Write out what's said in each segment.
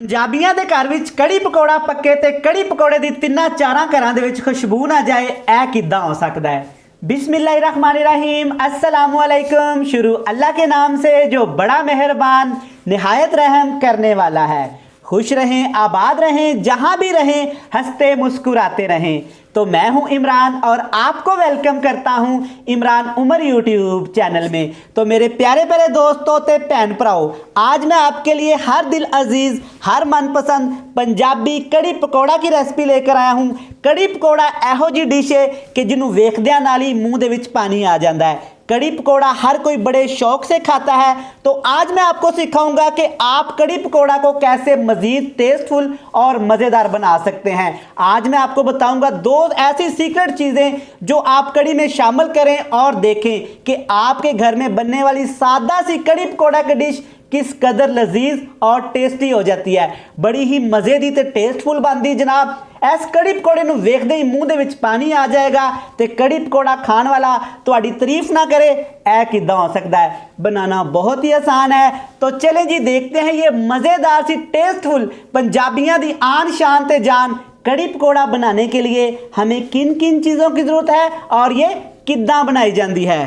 ਪੰਜਾਬੀਆਂ ਦੇ ਘਰ ਵਿੱਚ ਕੜੀ ਪਕੌੜਾ ਪੱਕੇ ਤੇ ਕੜੀ ਪਕੌੜੇ ਦੀ ਤਿੰਨਾਂ ਚਾਰਾਂ ਘਰਾਂ ਦੇ ਵਿੱਚ ਖੁਸ਼ਬੂ ਨਾ ਜਾਏ ਇਹ ਕਿੱਦਾਂ ਹੋ सकता है। बिस्मिल्लाहिर्रहमानिर्रहीम अस्सलामुअलैकुम। शुरू अल्लाह के नाम से जो बड़ा मेहरबान निहायत रहम करने वाला है। खुश रहें, आबाद रहें, जहाँ भी रहें हंसते मुस्कुराते रहें। तो मैं हूं इमरान और आपको वेलकम करता हूं इमरान उमर यूट्यूब चैनल में। तो मेरे प्यारे प्यारे दोस्तों ते भैन भराओ, आज मैं आपके लिए हर दिल अजीज़ हर मनपसंद पंजाबी कड़ी पकौड़ा की रेसिपी लेकर आया हूं। कड़ी पकौड़ा एहो जी डिश है कि जिन्होंने वेखद्या नाल ही मूँह दे विच पानी आ जाता है। कड़ी पकौड़ा हर कोई बड़े शौक से खाता है। तो आज मैं आपको सिखाऊंगा कि आप कड़ी पकौड़ा को कैसे मज़ीद टेस्टफुल और मज़ेदार बना सकते हैं। आज मैं आपको बताऊंगा दो ऐसी सीक्रेट चीज़ें जो आप कड़ी में शामिल करें और देखें कि आपके घर में बनने वाली सादा सी कड़ी पकौड़ा की डिश किस कदर लजीज और टेस्टी हो जाती है। बड़ी ही मज़े दी ते टेस्टफुल बनती जनाब। इस कड़ी पकौड़े नूं वेखदे ही मूँह दे विच पानी आ जाएगा तो कड़ी पकौड़ा खाने वाला तुहाडी तारीफ ना करे ऐ किद्दां हो सकता है। बनाना बहुत ही आसान है। तो चलें जी देखते हैं ये मज़ेदार सी टेस्टफुल पंजाबियों की आन शान ते जान कड़ी पकौड़ा बनाने के लिए हमें किन किन चीज़ों की ज़रूरत है और ये किद्दां बनाई जाती है।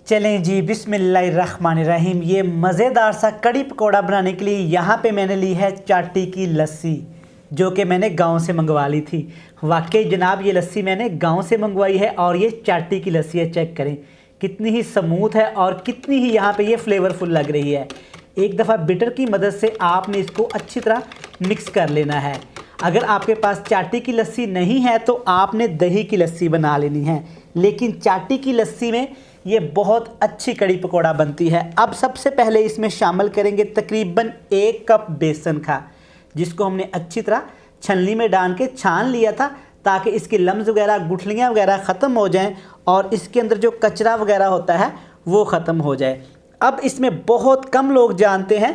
चलें जी बिस्मिल्लाहिर्रहमानिर्रहीम। ये मज़ेदार सा कड़ी पकौड़ा बनाने के लिए यहाँ पे मैंने ली है चाटी की लस्सी जो कि मैंने गांव से मंगवा ली थी। वाकई जनाब ये लस्सी मैंने गांव से मंगवाई है और ये चाटी की लस्सी है। चेक करें कितनी ही स्मूथ है और कितनी ही यहाँ पे ये फ्लेवरफुल लग रही है। एक दफ़ा बिटर की मदद से आपने इसको अच्छी तरह मिक्स कर लेना है। अगर आपके पास चाटी की लस्सी नहीं है तो आपने दही की लस्सी बना लेनी है, लेकिन चाटी की लस्सी में ये बहुत अच्छी कड़ी पकौड़ा बनती है। अब सबसे पहले इसमें शामिल करेंगे तकरीबन 1 कप बेसन का, जिसको हमने अच्छी तरह छलनी में डाल के छान लिया था ताकि इसके लम्स वगैरह गुठलियाँ वगैरह ख़त्म हो जाएं और इसके अंदर जो कचरा वगैरह होता है वो ख़त्म हो जाए। अब इसमें बहुत कम लोग जानते हैं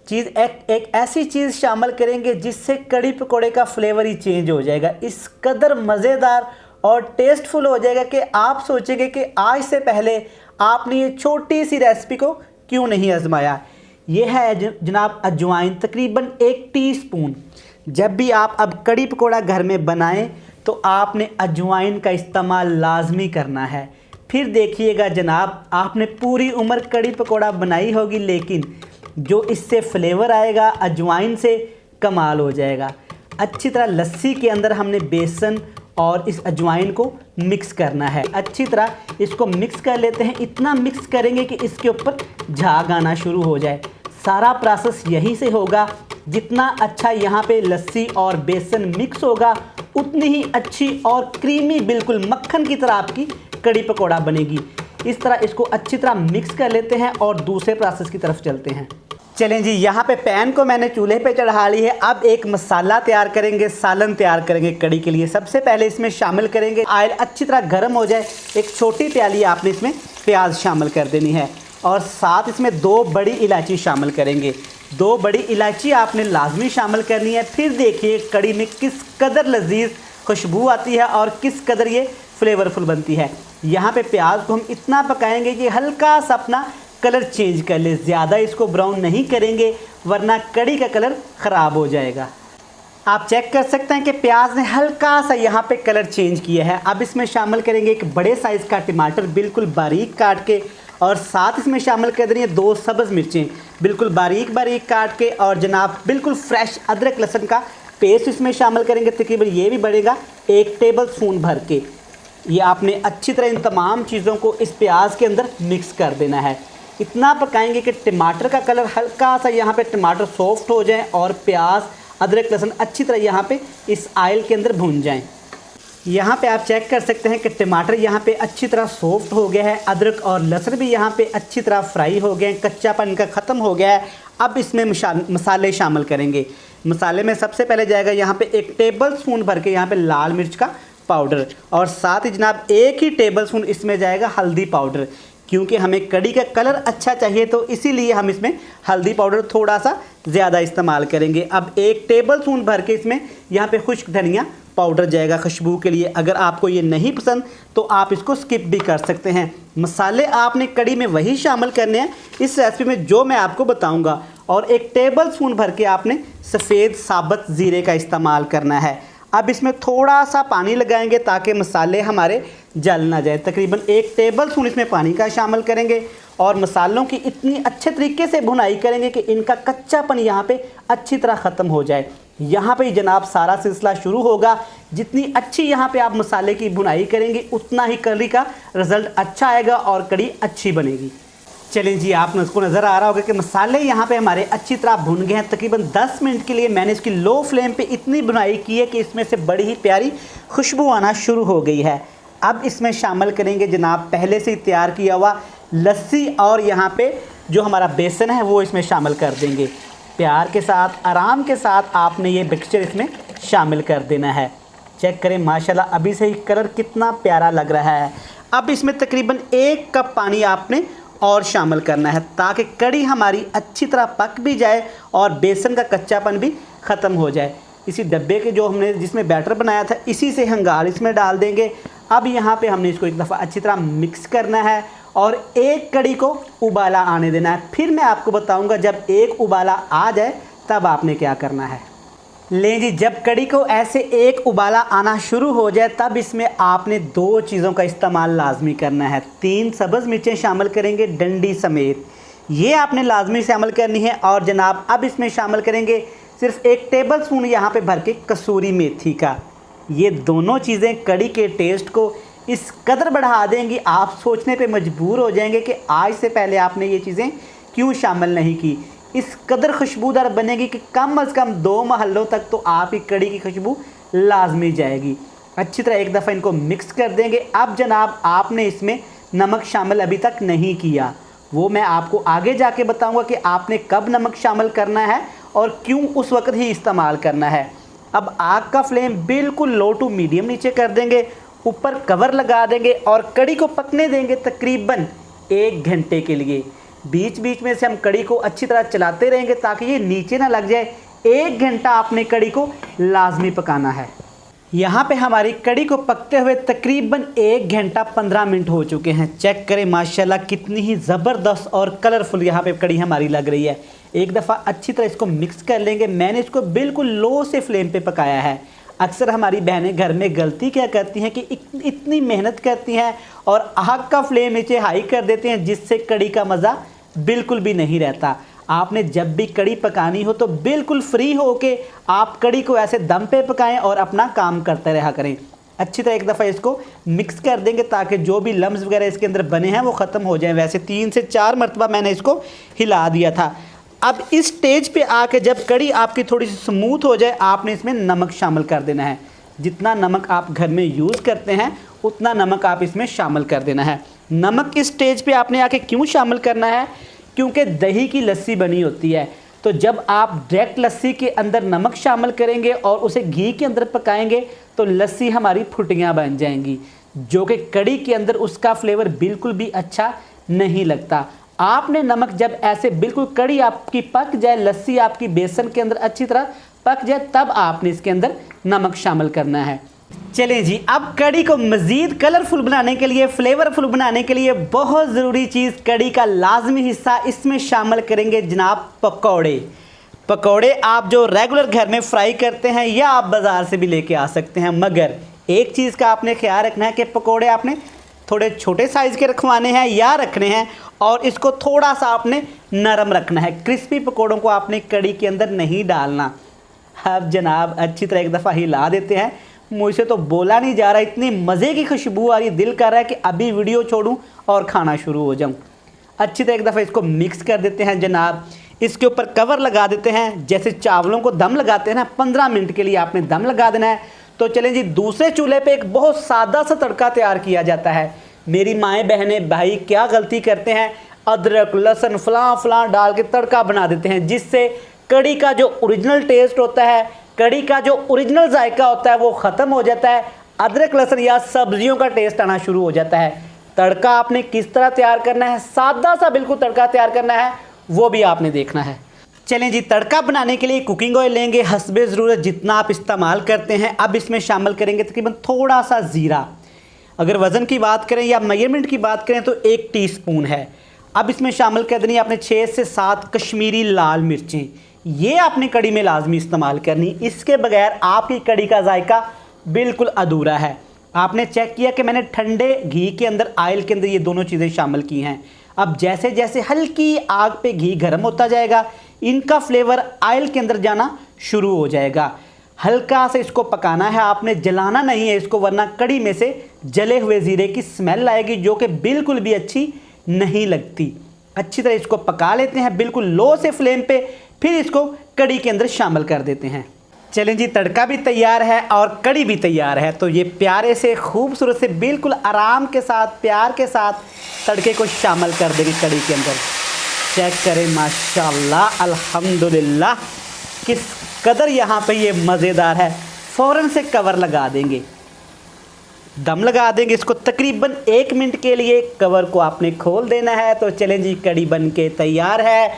चीज़ एक ऐसी चीज़ शामिल करेंगे जिससे कड़ी पकौड़े का फ्लेवर ही चेंज हो जाएगा। इस कदर मज़ेदार और टेस्टफुल हो जाएगा कि आप सोचेंगे कि आज से पहले आपने ये छोटी सी रेसिपी को क्यों नहीं आजमाया। ये है जनाब अजवाइन, तकरीबन 1 टीस्पून। जब भी आप अब कड़ी पकौड़ा घर में बनाएं तो आपने अजवाइन का इस्तेमाल लाजमी करना है। फिर देखिएगा जनाब आपने पूरी उम्र कड़ी पकौड़ा बनाई होगी, लेकिन जो इससे फ्लेवर आएगा अजवाइन से कमाल हो जाएगा। अच्छी तरह लस्सी के अंदर हमने बेसन और इस अजवाइन को मिक्स करना है। अच्छी तरह इसको मिक्स कर लेते हैं। इतना मिक्स करेंगे कि इसके ऊपर झाग आना शुरू हो जाए। सारा प्रोसेस यहीं से होगा। जितना अच्छा यहाँ पे लस्सी और बेसन मिक्स होगा उतनी ही अच्छी और क्रीमी बिल्कुल मक्खन की तरह आपकी कड़ी पकौड़ा बनेगी। इस तरह इसको अच्छी तरह मिक्स कर लेते हैं और दूसरे प्रोसेस की तरफ चलते हैं। चलें जी, यहाँ पे पैन को मैंने चूल्हे पे चढ़ा ली है। अब एक मसाला तैयार करेंगे, सालन तैयार करेंगे कड़ी के लिए। सबसे पहले इसमें शामिल करेंगे ऑयल अच्छी तरह गर्म हो जाए। एक छोटी प्याली आपने इसमें प्याज शामिल कर देनी है और साथ इसमें 2 बड़ी इलायची शामिल करेंगे। 2 बड़ी इलायची आपने लाजमी शामिल करनी है। फिर देखिए कड़ी में किस कदर लजीज खुशबू आती है और किस कदर ये फ्लेवरफुल बनती है। यहाँ पे प्याज को हम इतना पकाएंगे कि हल्का सा अपना कलर चेंज कर ले। ज़्यादा इसको ब्राउन नहीं करेंगे वरना कड़ी का कलर ख़राब हो जाएगा। आप चेक कर सकते हैं कि प्याज ने हल्का सा यहाँ पे कलर चेंज किया है। अब इसमें शामिल करेंगे एक बड़े साइज़ का टमाटर बिल्कुल बारीक काट के, और साथ इसमें शामिल कर देंगे 2 सब्ज़ मिर्चें बिल्कुल बारीक बारीक काट के, और जनाब बिल्कुल फ्रेश अदरक लहसुन का पेस्ट इसमें शामिल करेंगे। तकरीबन ये भी बढ़ेगा 1 टेबल स्पून भर के। ये आपने अच्छी तरह इन तमाम चीज़ों को इस प्याज के अंदर मिक्स कर देना है। इतना पकाएंगे कि टमाटर का कलर हल्का सा यहाँ पे टमाटर सॉफ्ट हो जाए और प्याज अदरक लहसुन अच्छी तरह यहाँ पे इस ऑयल के अंदर भून जाएं। यहाँ पे आप चेक कर सकते हैं कि टमाटर यहाँ पे अच्छी तरह सॉफ्ट हो गया है। अदरक और लहसुन भी यहाँ पे अच्छी तरह फ्राई हो गए हैं, कच्चापन इनका ख़त्म हो गया है। अब इसमें मसाले शामिल करेंगे। मसाले में सबसे पहले जाएगा यहाँ पे 1 टेबल स्पून भर के यहाँ पे लाल मिर्च का पाउडर, और साथ ही जनाब 1 ही टेबल स्पून इसमें जाएगा हल्दी पाउडर। क्योंकि हमें कड़ी का कलर अच्छा चाहिए तो इसीलिए हम इसमें हल्दी पाउडर थोड़ा सा ज़्यादा इस्तेमाल करेंगे। अब 1 टेबल स्पून भर के इसमें यहाँ पे खुश्क धनिया पाउडर जाएगा खुशबू के लिए। अगर आपको ये नहीं पसंद तो आप इसको स्किप भी कर सकते हैं। मसाले आपने कड़ी में वही शामिल करने हैं इस रेसिपी में जो मैं आपको बताऊंगा। और 1 टेबल स्पून भर के आपने सफ़ेद साबुत ज़ीरे का इस्तेमाल करना है। अब इसमें थोड़ा सा पानी लगाएंगे ताकि मसाले हमारे जल ना जाए। तकरीबन 1 टेबल स्पून इसमें पानी का शामिल करेंगे और मसालों की इतनी अच्छे तरीके से भुनाई करेंगे कि इनका कच्चापन यहाँ पे अच्छी तरह ख़त्म हो जाए। यहाँ पे जनाब सारा सिलसिला शुरू होगा। जितनी अच्छी यहाँ पे आप मसाले की भुनाई करेंगे उतना ही करी का रिज़ल्ट अच्छा आएगा और कड़ी अच्छी बनेगी। चलें जी, आपने उसको नज़र आ रहा होगा कि मसाले यहाँ पे हमारे अच्छी तरह भुन गए हैं। तकरीबन 10 मिनट के लिए मैंने इसकी लो फ्लेम पे इतनी भुनाई की है कि इसमें से बड़ी ही प्यारी खुशबू आना शुरू हो गई है। अब इसमें शामिल करेंगे जनाब पहले से ही तैयार किया हुआ लस्सी और यहाँ पे जो हमारा बेसन है वो इसमें शामिल कर देंगे। प्यार के साथ, आराम के साथ आपने ये मिक्सचर इसमें शामिल कर देना है। चेक करें माशाल्लाह अभी से ही कलर कितना प्यारा लग रहा है। अब इसमें तकरीबन 1 कप पानी आपने और शामिल करना है ताकि कड़ी हमारी अच्छी तरह पक भी जाए और बेसन का कच्चापन भी ख़त्म हो जाए। इसी डब्बे के जो हमने जिसमें बैटर बनाया था इसी से हंगाल इसमें डाल देंगे। अब यहाँ पे हमने इसको एक दफ़ा अच्छी तरह मिक्स करना है और एक कड़ी को उबाला आने देना है। फिर मैं आपको बताऊँगा जब एक उबाला आ जाए तब आपने क्या करना है। लें जी, जब कड़ी को ऐसे एक उबाला आना शुरू हो जाए तब इसमें आपने 2 चीज़ों का इस्तेमाल लाजमी करना है। 3 सब्ज़ मिर्चें शामिल करेंगे डंडी समेत, ये आपने लाजमी शामिल करनी है। और जनाब अब इसमें शामिल करेंगे सिर्फ 1 टेबल स्पून यहाँ पे भर के कसूरी मेथी का। ये दोनों चीज़ें कड़ी के टेस्ट को इस कदर बढ़ा देंगी, आप सोचने पे मजबूर हो जाएंगे कि आज से पहले आपने ये चीज़ें क्यों शामिल नहीं की। इस कदर खुशबूदार बनेगी कि कम अज़ कम 2 महलों तक तो आप ही कड़ी की खुशबू लाजमी जाएगी। अच्छी तरह एक दफ़ा इनको मिक्स कर देंगे। अब जनाब आपने इसमें नमक शामिल अभी तक नहीं किया, वो मैं आपको आगे जाके बताऊंगा कि आपने कब नमक शामिल करना है और क्यों उस वक्त ही इस्तेमाल करना है। अब आग का फ्लेम बिल्कुल लो टू मीडियम नीचे कर देंगे, ऊपर कवर लगा देंगे और कड़ी को पकने देंगे तकरीबन 1 घंटे के लिए। बीच बीच में से हम कड़ी को अच्छी तरह चलाते रहेंगे ताकि ये नीचे ना लग जाए। 1 घंटा आपने कड़ी को लाजमी पकाना है। यहाँ पे हमारी कड़ी को पकते हुए तकरीबन 1 घंटा 15 मिनट हो चुके हैं। चेक करें माशाल्लाह कितनी ही ज़बरदस्त और कलरफुल यहाँ पे कड़ी हमारी लग रही है। एक दफ़ा अच्छी तरह इसको मिक्स कर लेंगे। मैंने इसको बिल्कुल लो से फ्लेम पे पकाया है। अक्सर हमारी बहनें घर में गलती क्या करती हैं कि इतनी मेहनत करती हैं और आग का फ्लेम नीचे हाई कर देते हैं जिससे कड़ी का मज़ा बिल्कुल भी नहीं रहता। आपने जब भी कड़ी पकानी हो तो बिल्कुल फ्री हो के आप कड़ी को ऐसे दम पे पकाएं और अपना काम करते रहा करें। अच्छी तरह एक दफ़ा इसको मिक्स कर देंगे ताकि जो भी लम्स वगैरह इसके अंदर बने हैं वो ख़त्म हो जाएं। वैसे 3 से 4 मरतबा मैंने इसको हिला दिया था। अब इस स्टेज पे आके जब कड़ी आपकी थोड़ी सी स्मूथ हो जाए आपने इसमें नमक शामिल कर देना है। जितना नमक आप घर में यूज़ करते हैं उतना नमक आप इसमें शामिल कर देना है। नमक इस स्टेज पे आपने आके क्यों शामिल करना है, क्योंकि दही की लस्सी बनी होती है तो जब आप डायरेक्ट लस्सी के अंदर नमक शामिल करेंगे और उसे घी के अंदर पकाएंगे तो लस्सी हमारी फुटियाँ बन जाएंगी जो कि कड़ी के अंदर उसका फ्लेवर बिल्कुल भी अच्छा नहीं लगता। आपने नमक जब ऐसे बिल्कुल कड़ी आपकी पक जाए, लस्सी आपकी बेसन के अंदर अच्छी तरह पक जाए तब आपने इसके अंदर नमक शामिल करना है। चलें जी, अब कड़ी को मज़ीद कलरफुल बनाने के लिए, फ्लेवरफुल बनाने के लिए बहुत ज़रूरी चीज़, कड़ी का लाजमी हिस्सा इसमें शामिल करेंगे जनाब पकौड़े। पकौड़े आप जो रेगुलर घर में फ्राई करते हैं या आप बाज़ार से भी लेके आ सकते हैं, मगर एक चीज़ का आपने ख्याल रखना है कि पकौड़े आपने थोड़े छोटे साइज़ के रखवाने हैं या रखने हैं और इसको थोड़ा सा आपने नरम रखना है। क्रिस्पी पकौड़ों को आपने कड़ी के अंदर नहीं डालना। अब जनाब अच्छी तरह एक दफ़ा हिला देते हैं। मुझसे तो बोला नहीं जा रहा, इतनी मज़े की खुशबू आ रही, दिल कर रहा है कि अभी वीडियो छोड़ूं और खाना शुरू हो जाऊं। अच्छी तरह एक दफ़ा इसको मिक्स कर देते हैं जनाब। इसके ऊपर कवर लगा देते हैं, जैसे चावलों को दम लगाते हैं ना, 15 मिनट के लिए आपने दम लगा देना है। तो चलें जी, दूसरे चूल्हे पे एक बहुत सादा सा तड़का तैयार किया जाता है। मेरी माएँ बहनें भाई क्या गलती करते हैं, अदरक लहसुन फलां डाल के तड़का बना देते हैं जिससे कड़ी का जो ओरिजिनल टेस्ट होता है, कड़ी का जो ओरिजिनल जायका होता है वो ख़त्म हो जाता है। अदरक लहसुन या सब्जियों का टेस्ट आना शुरू हो जाता है। तड़का आपने किस तरह तैयार करना है, सादा सा बिल्कुल तड़का तैयार करना है, वो भी आपने देखना है। चलें जी, तड़का बनाने के लिए कुकिंग ऑयल लेंगे हस्बे ज़रूरत जितना आप इस्तेमाल करते हैं। अब इसमें शामिल करेंगे तकरीबन थोड़ा सा ज़ीरा। अगर वज़न की बात करें या मेजरमेंट की बात करें तो 1 टीस्पून है। अब इसमें शामिल कर देनी आपने 6 से 7 कश्मीरी लाल मिर्चें। ये आपने कड़ी में लाजमी इस्तेमाल करनी, इसके बगैर आपकी कड़ी का जायका बिल्कुल अधूरा है। आपने चेक किया कि मैंने ठंडे घी के अंदर, ऑयल के अंदर ये दोनों चीज़ें शामिल की हैं। अब जैसे जैसे हल्की आग पे घी गर्म होता जाएगा, इनका फ्लेवर ऑयल के अंदर जाना शुरू हो जाएगा। हल्का से इसको पकाना है, आपने जलाना नहीं है इसको, वरना कड़ी में से जले हुए ज़ीरे की स्मेल आएगी जो कि बिल्कुल भी अच्छी नहीं लगती। अच्छी तरह इसको पका लेते हैं बिल्कुल लो से फ्लेम पे, फिर इसको कड़ी के अंदर शामिल कर देते हैं। चलें जी, तड़का भी तैयार है और कड़ी भी तैयार है। तो ये प्यारे से खूबसूरत से बिल्कुल आराम के साथ, प्यार के साथ तड़के को शामिल कर देंगे कड़ी के अंदर। चेक करें माशाल्लाह अल्हम्दुलिल्लाह किस कदर यहाँ पे ये मज़ेदार है। फ़ौरन से कवर लगा देंगे, दम लगा देंगे इसको तकरीबन 1 मिनट के लिए। कवर को आपने खोल देना है। तो चलें जी, कड़ी बन के तैयार है,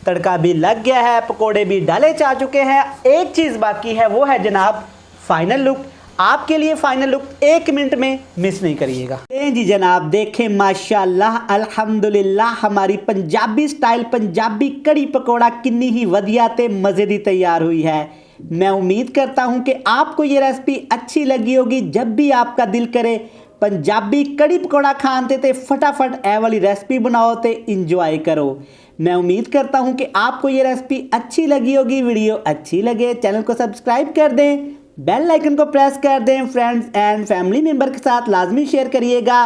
तड़का भी लग गया है, पकोड़े भी डाले जा चुके हैं। एक चीज़ बाकी है, वो है जनाब फाइनल लुक। आपके लिए फाइनल लुक 1 मिनट में मिस नहीं करिएगा। जी जनाब, देखें माशाल्लाह अल्हम्दुलिल्लाह हमारी पंजाबी स्टाइल पंजाबी कड़ी पकौड़ा किन्नी ही वधिया ते मज़े दी तैयार हुई है। मैं उम्मीद करता हूं कि आपको ये रेसिपी अच्छी लगी होगी। जब भी आपका दिल करे पंजाबी कड़ी पकौड़ा खाते थे, फटाफट ए वाली रेसिपी बनाओ ते इंजॉय करो। मैं उम्मीद करता हूं कि आपको ये रेसिपी अच्छी लगी होगी। वीडियो अच्छी लगे चैनल को सब्सक्राइब कर दें, बेल आइकन को प्रेस कर दें, फ्रेंड्स एंड फैमिली मेम्बर के साथ लाजमी शेयर करिएगा।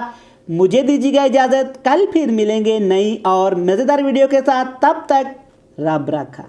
मुझे दीजिएगा इजाज़त, कल फिर मिलेंगे नई और मज़ेदार वीडियो के साथ। तब तक रब रखा।